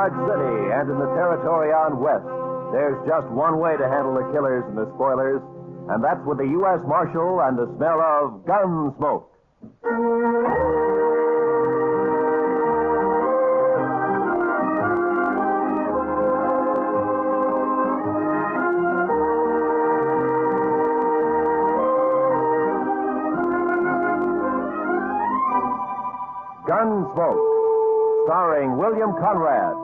Dodge City and in the territory on West, there's just one way to handle the killers and the spoilers, and that's with the U.S. Marshal and the smell of Gunsmoke. Gunsmoke, starring William Conrad,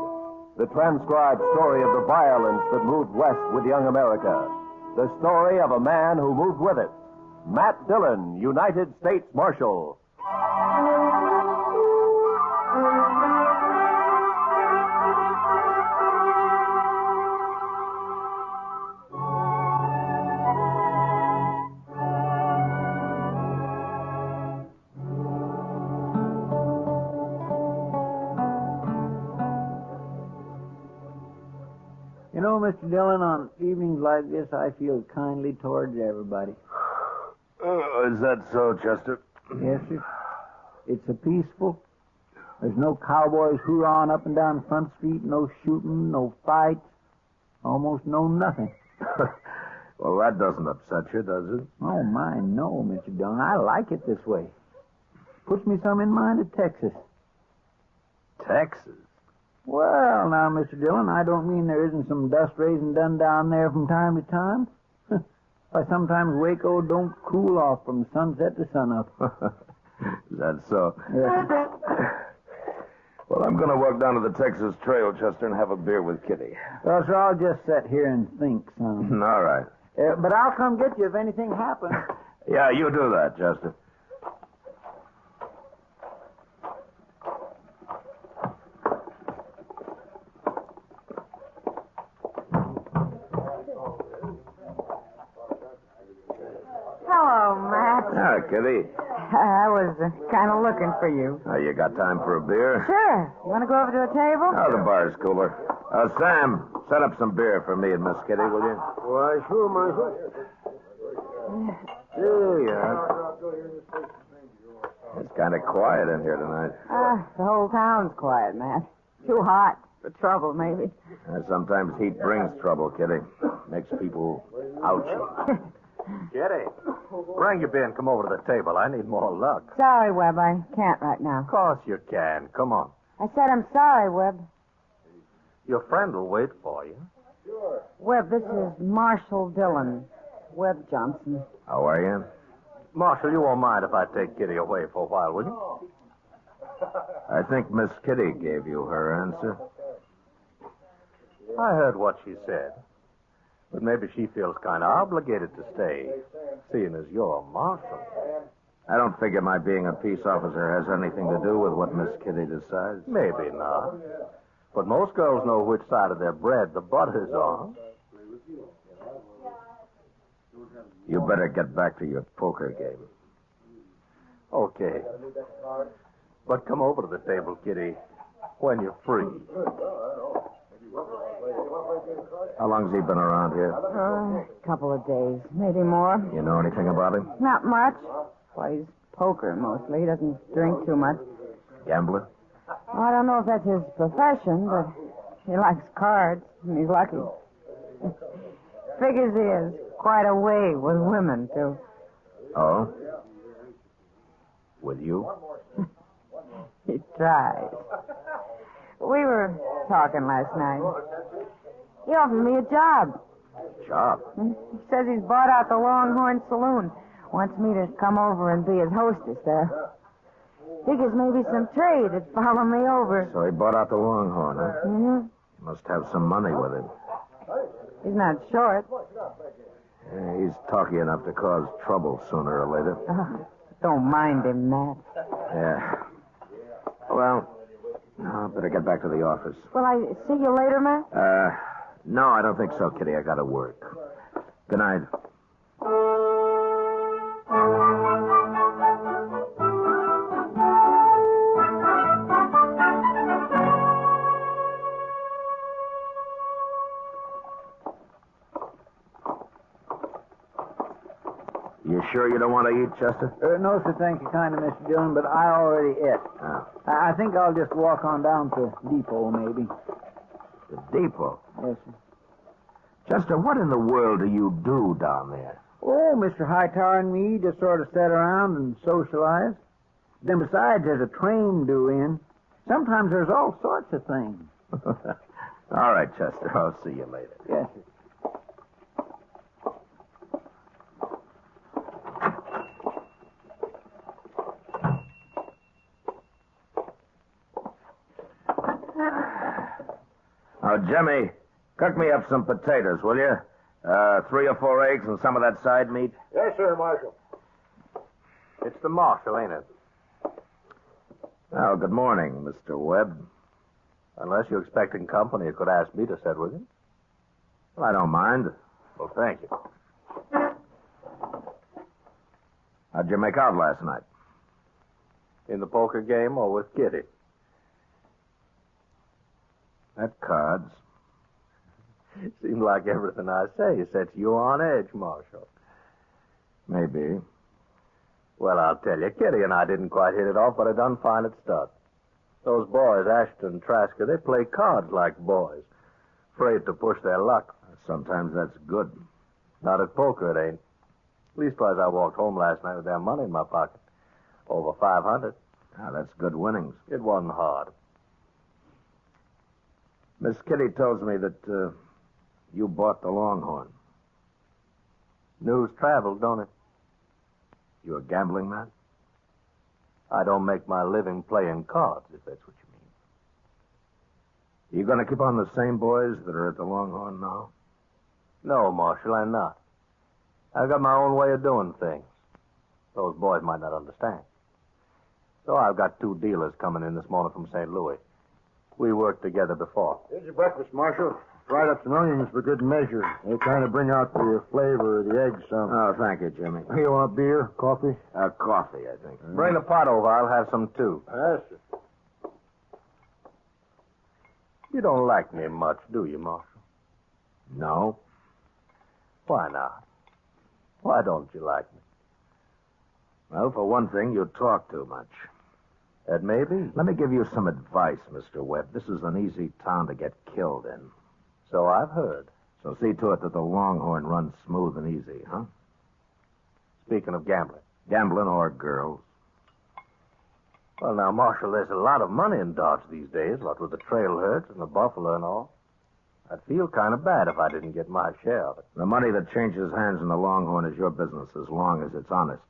the transcribed story of the violence that moved west with young America, the story of a man who moved with it, Matt Dillon, United States Marshal. You know, Mr. Dillon, on evenings like this, I feel kindly towards everybody. Is that so, Chester? Yes, sir. It's a peaceful. There's no cowboys hoorahing up and down Front Street, no shooting, no fights, almost no nothing. Well, that doesn't upset you, does it? Oh, my, no, Mr. Dillon. I like it this way. Puts me some in mind of Texas. Texas? Well, now, Mr. Dillon, I don't mean there isn't some dust raising done down there from time to time. Why, sometimes Waco don't cool off from sunset to sunup. Is that so? Yes. Well, I'm going to walk down to the Texas Trail, Chester, and have a beer with Kitty. Well, sir, I'll just sit here and think some. All right. But I'll come get you if anything happens. Yeah, you do that, Chester. Hello, Matt. Ah, Kitty. I was kind of looking for you. You got time for a beer? Sure. You want to go over to a table? Oh, the bar's cooler. Sam, set up some beer for me and Miss Kitty, will you? Why, sure, Marshal. There you are. It's kind of quiet in here tonight. The whole town's quiet, Matt. Too hot for trouble, maybe. Sometimes heat brings trouble, Kitty. Makes people ouchy. Kitty, bring your beer and come over to the table. I need more luck. Sorry, Webb. I can't right now. Of course you can. Come on. I said I'm sorry, Webb. Your friend will wait for you. Webb, this is Marshal Dillon. Webb Johnson. How are you? Marshal, you won't mind if I take Kitty away for a while, will you? I think Miss Kitty gave you her answer. I heard what she said. But maybe she feels kind of obligated to stay, seeing as you're a marshal. I don't figure my being a peace officer has anything to do with what Miss Kitty decides. Maybe not. But most girls know which side of their bread the butter's on. You better get back to your poker game. Okay. But come over to the table, Kitty, when you're free. How long's he been around here? A couple of days, maybe more. You know anything about him? Not much. Plays poker mostly. He doesn't drink too much. Gambler? Well, I don't know if that's his profession, but he likes cards, and he's lucky. Figures he has quite a way with women, too. Oh? With you? He tries. We were talking last night. He offered me a job. Job? He says he's bought out the Longhorn Saloon. Wants me to come over and be his hostess there. Figures maybe some trade would follow me over. So he bought out the Longhorn, huh? Mm-hmm. Must have some money with him. He's not short. Yeah, he's talky enough to cause trouble sooner or later. Don't mind him, Matt. Yeah. Well, I better get back to the office. Will I see you later, Matt? No, I don't think so, Kitty. I gotta work. Good night. You sure you don't want to eat, Chester? No, sir, thank you kind of, Mr. Dillon, but I already ate. Oh. I think I'll just walk on down to Depot, maybe. The depot. Yes, sir. Chester, what in the world do you do down there? Oh, Mr. Hightower and me just sort of sit around and socialize. Then besides, there's a train due in. Sometimes there's all sorts of things. All right, Chester. I'll see you later. Yes, sir. Now, Jimmy, cook me up some potatoes, will you? 3 or 4 eggs and some of that side meat. Yes, sir, Marshal. It's the Marshal, ain't it? Oh, good morning, Mr. Webb. Unless you're expecting company, you could ask me to sit with you. Well, I don't mind. Well, thank you. How'd you make out last night? In the poker game or with Kitty? At cards. Seems like everything I say sets you on edge, Marshal. Maybe. Well, I'll tell you, Kitty and I didn't quite hit it off, but I done fine at start. Those boys, Ashton and Trasker, they play cards like boys. Afraid to push their luck. Sometimes that's good. Not at poker, it ain't. Leastwise, I walked home last night with their money in my pocket. Over 500. Ah, that's good winnings. It wasn't hard. Miss Kitty tells me that you bought the Longhorn. News travels, don't it? You a gambling man? I don't make my living playing cards, if that's what you mean. You going to keep on the same boys that are at the Longhorn now? No, Marshal, I'm not. I've got my own way of doing things. Those boys might not understand. So I've got 2 dealers coming in this morning from St. Louis. We worked together before. Here's your breakfast, Marshal. Fried up some onions for good measure. They kind of bring out the flavor of the eggs some. Oh, thank you, Jimmy. You want beer, coffee? Coffee, I think. Bring the pot over. I'll have some, too. Yes, sir. You don't like me much, do you, Marshal? No. Why not? Why don't you like me? Well, for one thing, you talk too much. That may be. Let me give you some advice, Mr. Webb. This is an easy town to get killed in. So I've heard. So see to it that the Longhorn runs smooth and easy, huh? Speaking of gambling. Gambling or girls. Well, now, Marshal, there's a lot of money in Dodge these days, what with the trail herds and the buffalo and all. I'd feel kind of bad if I didn't get my share of it. The money that changes hands in the Longhorn is your business as long as it's honest.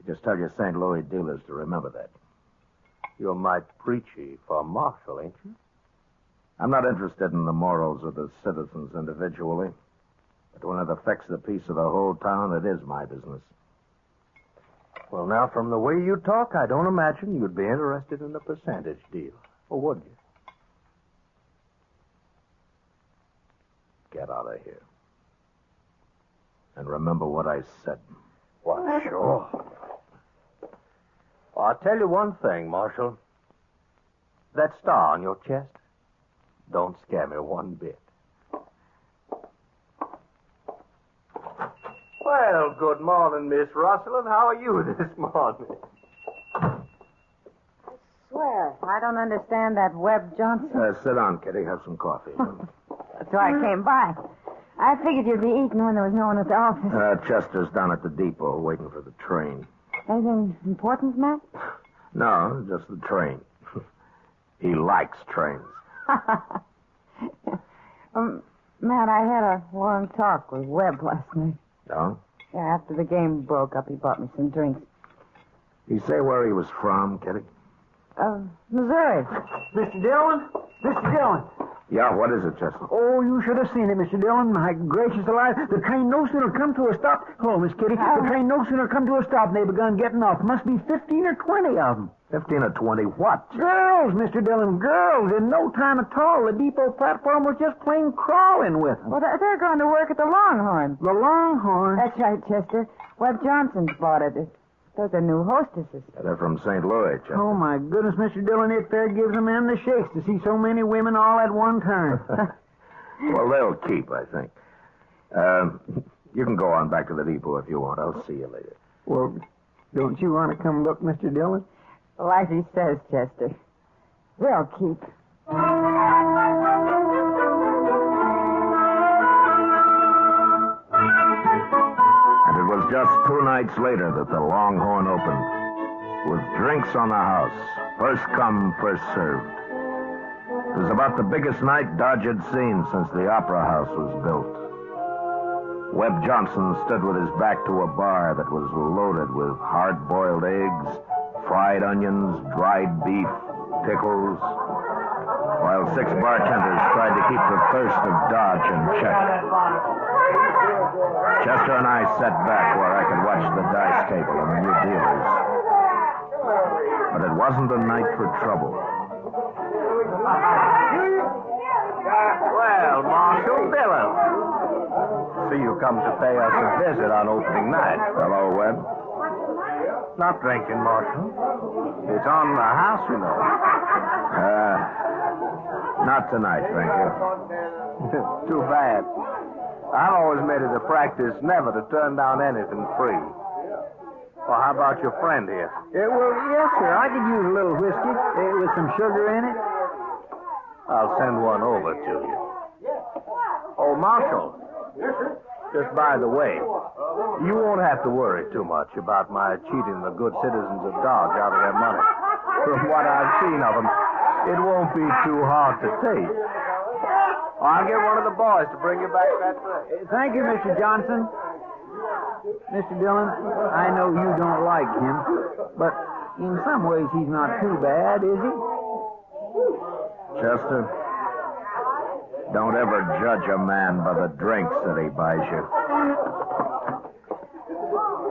You just tell your St. Louis dealers to remember that. You're mighty preachy for a Marshal, ain't you? I'm not interested in the morals of the citizens individually. But when it affects the peace of the whole town, it is my business. Well, now, from the way you talk, I don't imagine you'd be interested in a percentage deal. Or would you? Get out of here. And remember what I said. Why, sure. I'll tell you one thing, Marshal. That star on your chest don't scare me one bit. Well, good morning, Miss Russell, and how are you this morning? I swear, I don't understand that Webb Johnson. Sit down, Kitty. Have some coffee. That's why I came by. I figured you'd be eating when there was no one at the office. Chester's down at the depot waiting for the train. Anything important, Matt? No, just the train. He likes trains. Matt, I had a long talk with Webb last night. No? Yeah, after the game broke up, he bought me some drinks. You say where he was from, Kitty? Missouri. Mr. Dillon? Mr. Dillon. Yeah, what is it, Chester? Oh, you should have seen it, Mr. Dillon. My gracious alive. The train no sooner come to a stop. Oh, Miss Kitty. The train no sooner come to a stop, they begun getting off. Must be 15 or 20 of them. 15 or 20 what? Girls, Mr. Dillon, girls. In no time at all, the depot platform was just plain crawling with them. Well, they're going to work at the Longhorn. The Longhorn? That's right, Chester. Webb Johnson's bought it. Those are new hostesses. They're from St. Louis, Chester. Oh, my goodness, Mr. Dillon, it fair gives a man the shakes to see so many women all at one time. Well, they'll keep, I think. You can go on back to the depot if you want. I'll see you later. Well, don't you want to come look, Mr. Dillon? Like he says, Chester. They'll keep. just 2 nights later that the Longhorn opened, with drinks on the house, first come, first served. It was about the biggest night Dodge had seen since the Opera House was built. Webb Johnson stood with his back to a bar that was loaded with hard-boiled eggs, fried onions, dried beef, pickles, while 6 bartenders tried to keep the thirst of Dodge in check. Chester and I sat back where I could watch the dice table and the new dealers. But it wasn't a night for trouble. Well, Marshal Dillon. See you come to pay us a visit on opening night. Hello, Webb. Not drinking, Marshal. It's on the house, you know. Not tonight, thank you. Too bad. I've always made it a practice never to turn down anything free. Well, how about your friend here? Well, yes, sir. I could use a little whiskey with some sugar in it. I'll send one over to you. Oh, Marshal. Just by the way, you won't have to worry too much about my cheating the good citizens of Dodge out of their money. From what I've seen of them, it won't be too hard to take. I'll get one of the boys to bring you back that way. Thank you, Mr. Johnson. Mr. Dillon, I know you don't like him, but in some ways he's not too bad, is he? Chester, don't ever judge a man by the drinks that he buys you.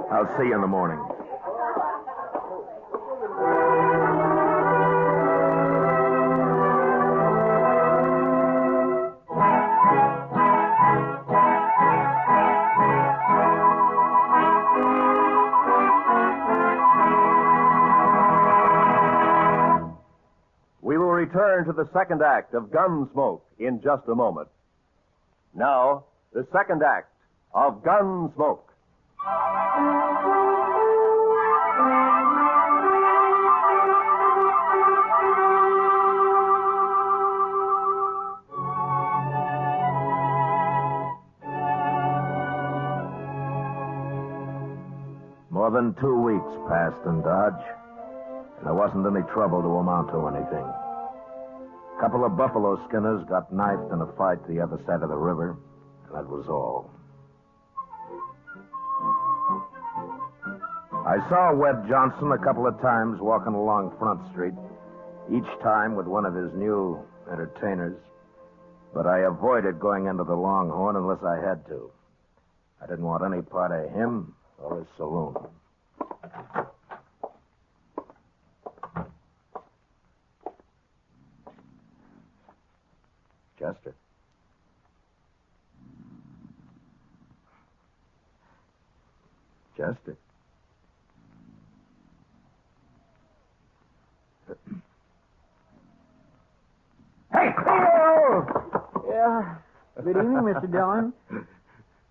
I'll see you in the morning. Return to the second act of Gunsmoke in just a moment. Now, the second act of Gunsmoke. More than 2 weeks passed in Dodge, and there wasn't any trouble to amount to anything. A couple of buffalo skinners got knifed in a fight the other side of the river, and that was all. I saw Webb Johnson a couple of times walking along Front Street, each time with one of his new entertainers, but I avoided going into the Longhorn unless I had to. I didn't want any part of him or his saloon. Chester. Chester. Hey! Oh! Yeah. Good evening, Mr. Dillon.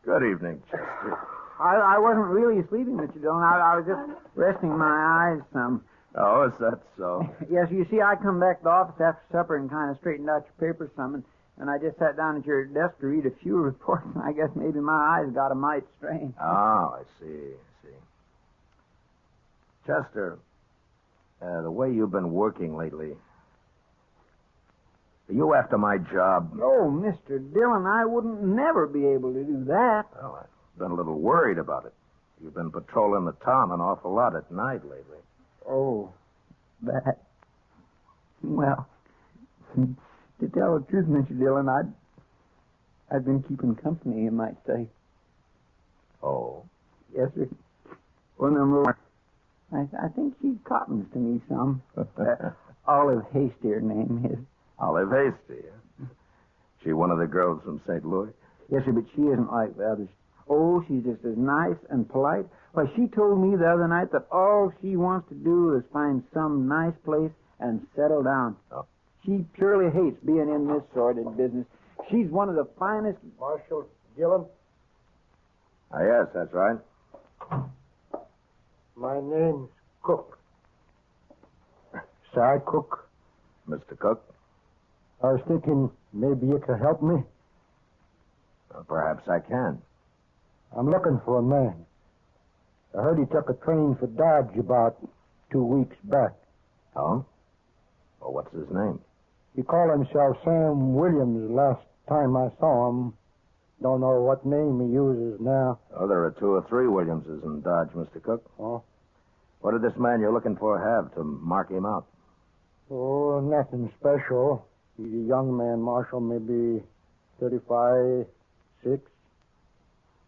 Good evening, Chester. I wasn't really sleeping, Mr. Dillon. I was just resting my eyes some. Oh, is that so? Yes, you see, I come back to the office after supper and kind of straightened out your papers some, and I just sat down at your desk to read a few reports, and I guess maybe my eyes got a mite strained. Oh, I see. Chester, the way you've been working lately, are you after my job? Oh, Mr. Dillon, I wouldn't never be able to do that. Well, I've been a little worried about it. You've been patrolling the town an awful lot at night lately. Oh, that. Well, to tell the truth, Mr. Dillon, I've been keeping company, you might say. Oh? Yes, sir. Well, no, I think she cottons to me some. Olive Hasty, her name is. Olive Hasty, huh? She one of the girls from St. Louis? Yes, sir, but she isn't like the others. Oh, she's just as nice and polite. Why, she told me the other night that all she wants to do is find some nice place and settle down. Oh. She purely hates being in this sordid business. She's one of the finest... Marshal Dillon? Yes, that's right. My name's Cook. Side Cook. Mr. Cook? I was thinking maybe you could help me. Well, perhaps I can. I'm looking for a man. I heard he took a train for Dodge about 2 weeks back. Oh? Well, what's his name? He called himself Sam Williams last time I saw him. Don't know what name he uses now. Oh, there are 2 or 3 Williamses in Dodge, Mr. Cook. Oh? What did this man you're looking for have to mark him out? Oh, nothing special. He's a young man, Marshal, maybe 35, 6.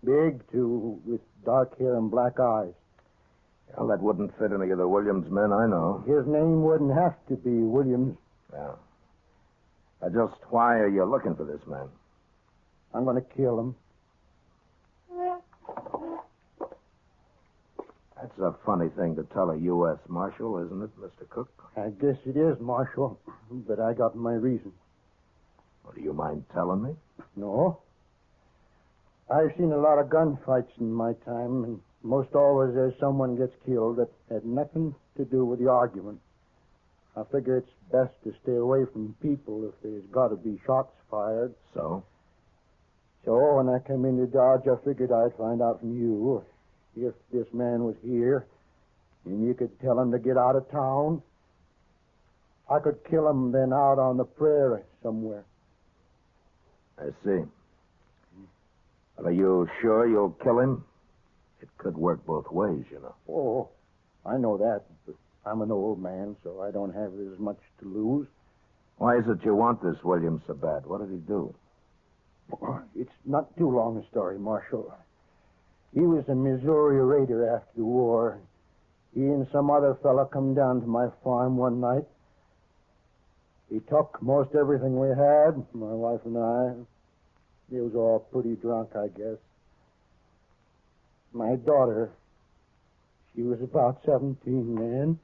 Big, too, with dark hair and black eyes. Well, that wouldn't fit any of the Williams men I know. His name wouldn't have to be Williams. Yeah. Just why are you looking for this man? I'm going to kill him. That's a funny thing to tell a U.S. Marshal, isn't it, Mr. Cook? I guess it is, Marshal, but I got my reasons. Well, do you mind telling me? No. I've seen a lot of gunfights in my time, and most always there's someone gets killed that had nothing to do with the argument. I figure it's best to stay away from people if there's got to be shots fired. So? So when I came into Dodge, I figured I'd find out from you if this man was here, and you could tell him to get out of town. I could kill him then out on the prairie somewhere. I see. Well, are you sure you'll kill him? It could work both ways, you know. Oh, I know that, but I'm an old man, so I don't have as much to lose. Why is it you want this Williams so bad? What did he do? It's not too long a story, Marshal. He was a Missouri raider after the war. He and some other fella come down to my farm one night. He took most everything we had, my wife and I. He was all pretty drunk, I guess. My daughter, she was about 17 then.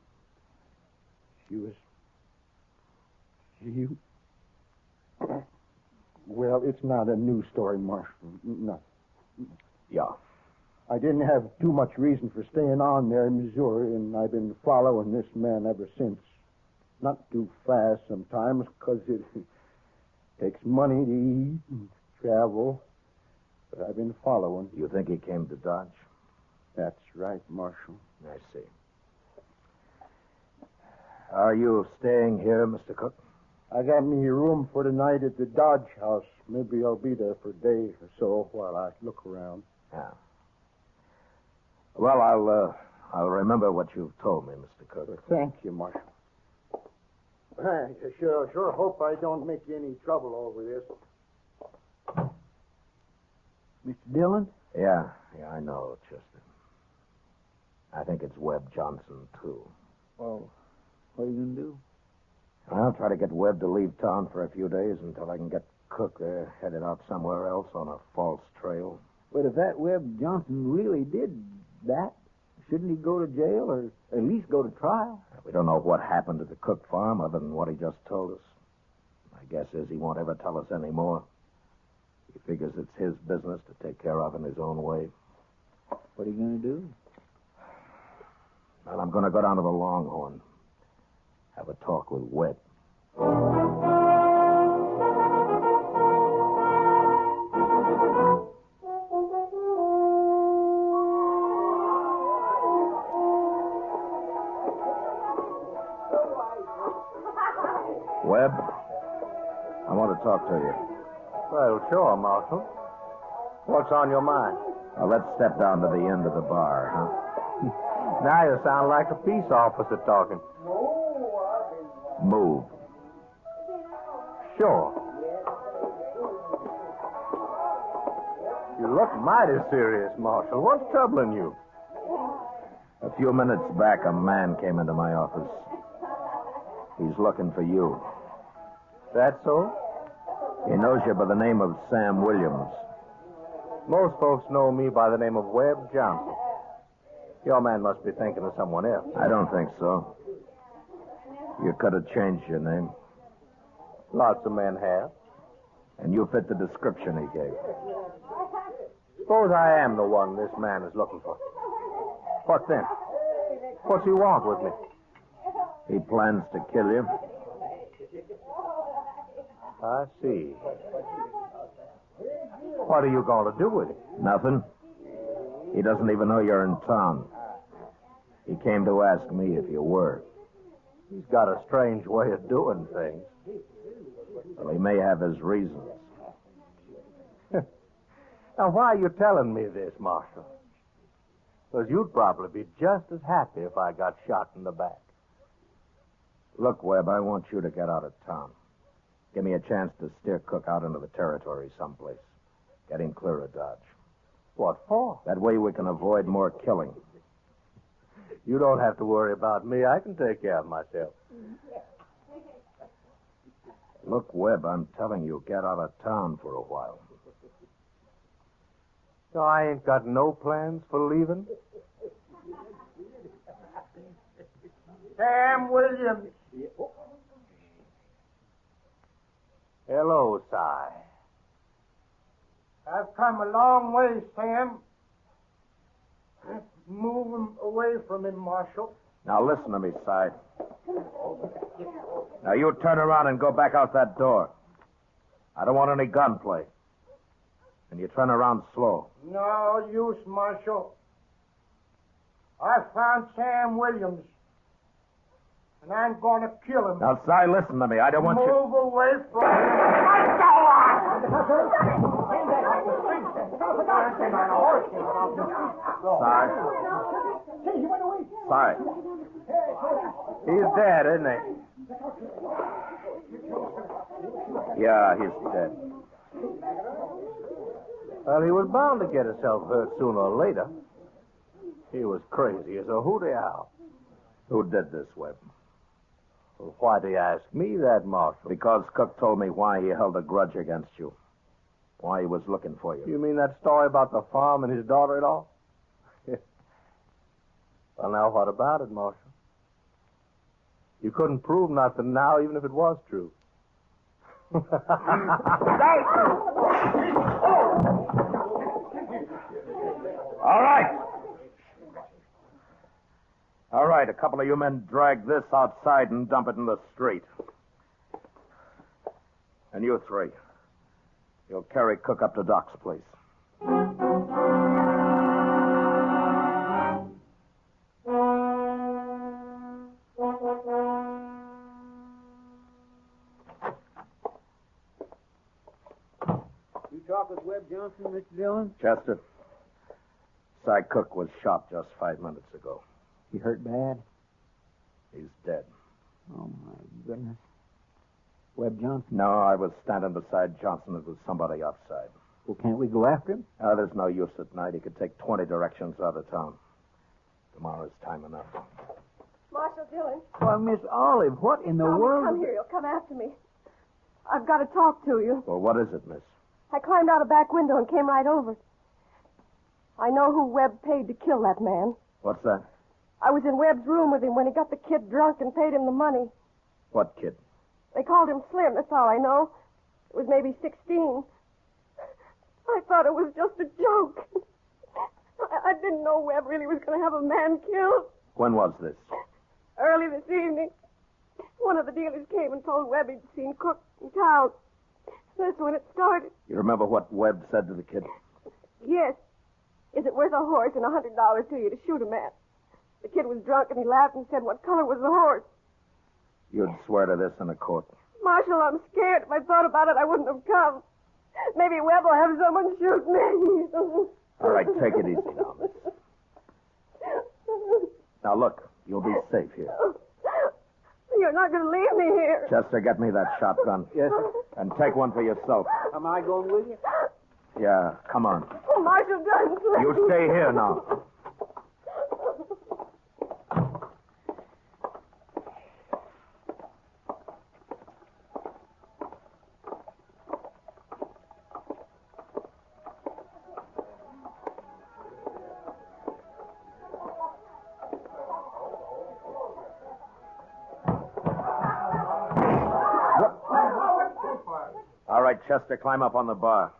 Well, it's not a new story, Marshal. No. Yeah. I didn't have too much reason for staying on there in Missouri, and I've been following this man ever since. Not too fast sometimes, because it takes money to eat and travel. But I've been following. You think he came to Dodge? That's right, Marshal. I see. Are you staying here, Mr. Cook? I got me a room for tonight at the Dodge house. Maybe I'll be there for a day or so while I look around. Yeah. Well, I'll remember what you've told me, Mr. Cook. Well, thank you, Marshal. I sure hope I don't make you any trouble over this. Mr. Dillon? Yeah, I know, Chester. I think it's Webb Johnson, too. Well, what are you going to do? I'll try to get Webb to leave town for a few days until I can get Cook headed out somewhere else on a false trail. But if that Webb Johnson really did that, shouldn't he go to jail or at least go to trial? We don't know what happened at the Cook farm other than what he just told us. My guess is he won't ever tell us any more. He figures it's his business to take care of in his own way. What are you going to do? Well, I'm going to go down to the Longhorn. Have a talk with Webb. Webb, I want to talk to you. Well, sure, Marshal. What's on your mind? Now, let's step down to the end of the bar, huh? Now you sound like a peace officer talking. Move. Sure. You look mighty serious, Marshal. What's troubling you? A few minutes back, a man came into my office. He's looking for you. That so? He knows you by the name of Sam Williams. Most folks know me by the name of Webb Johnson. Your man must be thinking of someone else. I don't think so. You could have changed your name. Lots of men have. And you fit the description he gave. Suppose I am the one this man is looking for. What then? What's he want with me? He plans to kill you. I see. What are you going to do with him? Nothing. He doesn't even know you're in town. He came to ask me if you were. He's got a strange way of doing things. Well, he may have his reasons. Now, why are you telling me this, Marshal? Because you'd probably be just as happy if I got shot in the back. Look, Webb, I want you to get out of town. Give me a chance to steer Cook out into the territory someplace. Get him clear of Dodge. What for? That way we can avoid more killing. You don't have to worry about me. I can take care of myself. Look, Webb, I'm telling you, get out of town for a while. So I ain't got no plans for leaving? Sam Williams. Hello, Si. I've come a long way, Sam. Move him away from him, Marshal. Now listen to me, Si. Now you turn around and go back out that door. I don't want any gunplay. And you turn around slow. No use, Marshal. I found Sam Williams. And I'm going to kill him. Now, Si, listen to me. I don't want you... Move away from him. Si. He's dead, isn't he? Yeah, he's dead. Well, he was bound to get himself hurt sooner or later. He was crazy as a hooty owl. Who did this, Webb? Well, why do you ask me that, Marshal? Because Cook told me why he held a grudge against you. Why he was looking for you. You mean that story about the farm and his daughter-in-law? Well, now, what about it, Marshal? You couldn't prove nothing now, even if it was true. All right. All right, a couple of you men drag this outside and dump it in the street. And you three, you'll carry Cook up to Doc's place. You talk with Webb Johnson, Mr. Dillon? Chester, Cy Cook was shot just 5 minutes ago. He hurt bad? He's dead. Oh, my goodness. Webb Johnson? No, I was standing beside Johnson. It was somebody outside. Well, can't we go after him? There's no use at night. He could take 20 directions out of town. Tomorrow's time enough. Marshal Dillon. Why, Miss Olive, what in the world? Come here. You'll come after me. I've got to talk to you. Well, what is it, miss? I climbed out a back window and came right over. I know who Webb paid to kill that man. What's that? I was in Webb's room with him when he got the kid drunk and paid him the money. What kid? They called him Slim, that's all I know. It was maybe 16. I thought it was just a joke. I didn't know Webb really was going to have a man killed. When was this? Early this evening, one of the dealers came and told Webb he'd seen Cook in town. That's when it started. You remember what Webb said to the kid? Yes. Is it worth a horse and $100 to you to shoot a man? The kid was drunk and he laughed and said, what color was the horse? You'd swear to this in a court. Marshal, I'm scared. If I thought about it, I wouldn't have come. Maybe Webb will have someone shoot me. All right, take it easy now, miss. Now, look, you'll be safe here. You're not going to leave me here. Chester, get me that shotgun. Yes, sir. And take one for yourself. Am I going with you? Yeah, come on. Oh, Marshal Dillon, please. You stay here now. All right, Chester, climb up on the bar.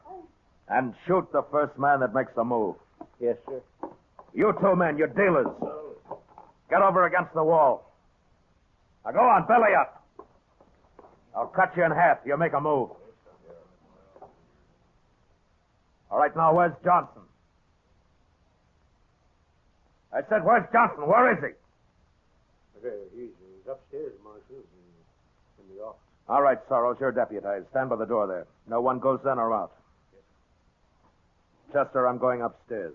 And shoot the first man that makes a move. Yes, sir. You two men, you dealers. Get over against the wall. Now go on, belly up. I'll cut you in half. You make a move. All right, now where's Johnson? I said, where's Johnson? Where is he? He's upstairs, Marshal, in the office. All right, Sorrows, you're deputized. Stand by the door there. No one goes in or out. Chester, I'm going upstairs.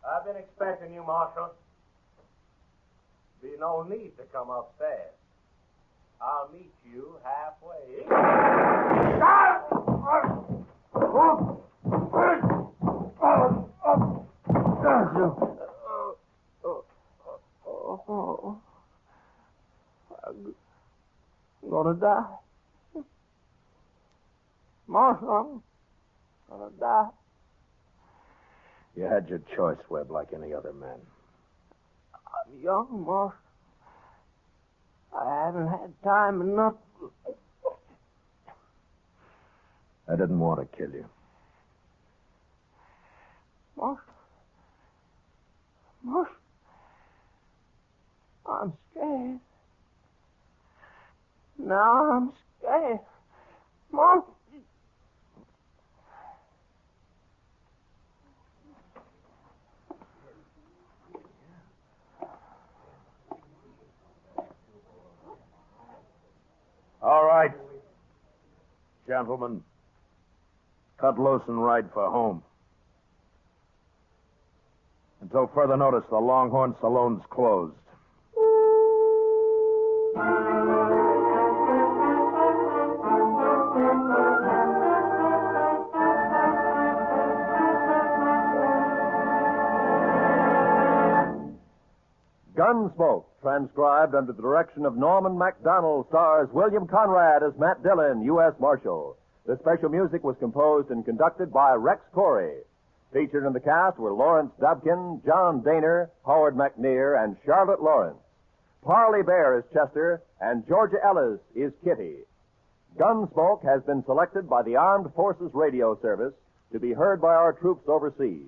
I've been expecting you, Marshal. Be no need to come upstairs. I'll meet you halfway. I'm gonna die. Marshal, I'm gonna die. You had your choice, Webb, like any other man. I'm young, Marshal. I haven't had time enough. I didn't want to kill you. Marshal, I'm scared. Now I'm scared. Marshal. All right. Gentlemen, cut loose and ride for home. Until further notice, the Longhorn Saloon's closed. Gunsmoke, transcribed under the direction of Norman MacDonald, stars William Conrad as Matt Dillon, U.S. Marshal. The special music was composed and conducted by Rex Corey. Featured in the cast were Lawrence Dobkin, John Daner, Howard McNear, and Charlotte Lawrence. Parley Bear is Chester, and Georgia Ellis is Kitty. Gunsmoke has been selected by the Armed Forces Radio Service to be heard by our troops overseas.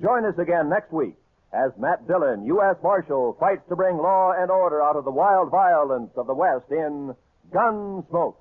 Join us again next week as Matt Dillon, U.S. Marshal, fights to bring law and order out of the wild violence of the West in Gunsmoke.